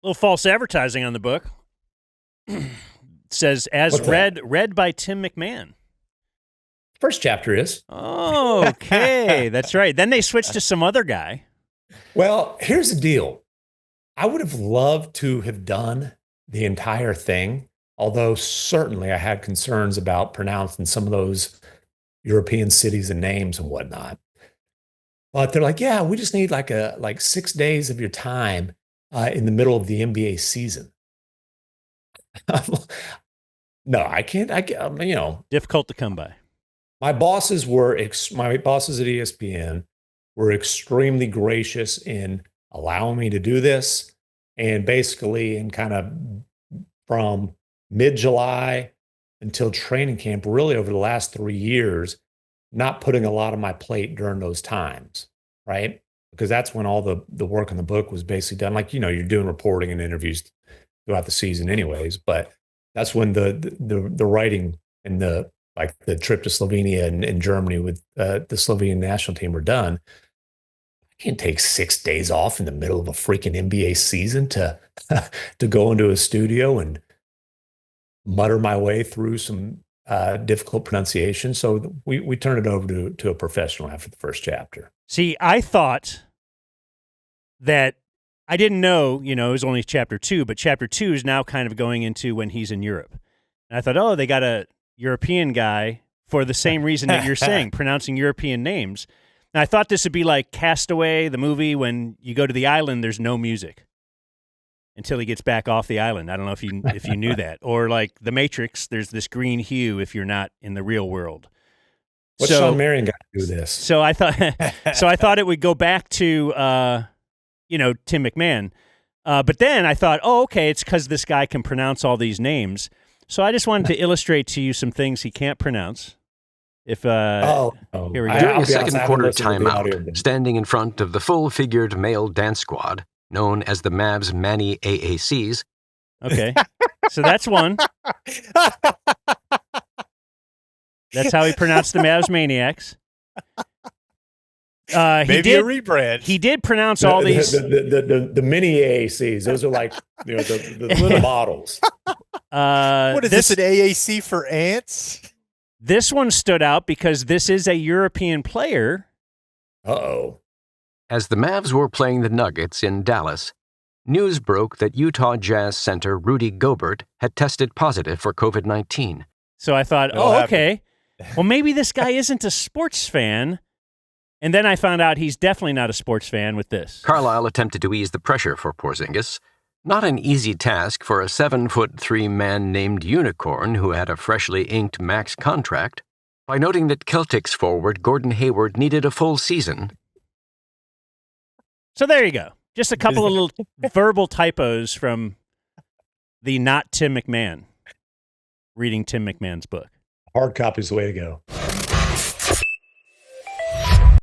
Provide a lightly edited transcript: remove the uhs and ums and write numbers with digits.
little false advertising on the book. It says, as read by Tim McMahon. First chapter is. Okay, that's right. Then they switched to some other guy. Well, here's the deal. I would have loved to have done the entire thing, although certainly I had concerns about pronouncing some of those European cities and names and whatnot. But they're like, yeah, we just need like 6 days of your time in the middle of the NBA season. No, I can't. Difficult to come by. My bosses at ESPN were extremely gracious in allowing me to do this, and basically in kind of from mid-July until training camp, really over the last 3 years, not putting a lot on my plate during those times, right? Because that's when all the work in the book was basically done. Like, you're doing reporting and interviews throughout the season anyways, but that's when the writing and the trip to Slovenia and Germany with the Slovenian national team were done. I can't take 6 days off in the middle of a freaking NBA season to go into a studio and mutter my way through some difficult pronunciation. So we turned it over to a professional after the first chapter. See, I thought that I didn't know, it was only chapter 2, but chapter 2 is now kind of going into when he's in Europe. And I thought, they got a European guy for the same reason that you're saying, pronouncing European names. And I thought this would be like Castaway, the movie, when you go to the island, there's no music until he gets back off the island. I don't know if you knew that. Or like The Matrix, there's this green hue if you're not in the real world. What's Sean Marion got to do with this? So I thought it would go back to Tim McMahon. But then I thought, okay, it's because this guy can pronounce all these names. So I just wanted to illustrate to you some things he can't pronounce. Here we go. During a second quarter timeout, standing in front of the full-figured male dance squad, known as the Mavs Manny AACs. Okay, so that's one. That's how he pronounced the Mavs Maniacs. Maybe a rebrand. He did pronounce all these. The mini AACs. Those are like the little models. What is this, an AAC for ants? This one stood out because this is a European player. Uh-oh. As the Mavs were playing the Nuggets in Dallas, news broke that Utah Jazz center Rudy Gobert had tested positive for COVID-19. So I thought, okay. Well, maybe this guy isn't a sports fan. And then I found out he's definitely not a sports fan with this. Carlisle attempted to ease the pressure for Porzingis. Not an easy task for a 7'3" man named Unicorn who had a freshly inked max contract, by noting that Celtics forward Gordon Hayward needed a full season. So there you go. Just a couple of little verbal typos from the not Tim McMahon, reading Tim McMahon's book. Hard copy's the way to go.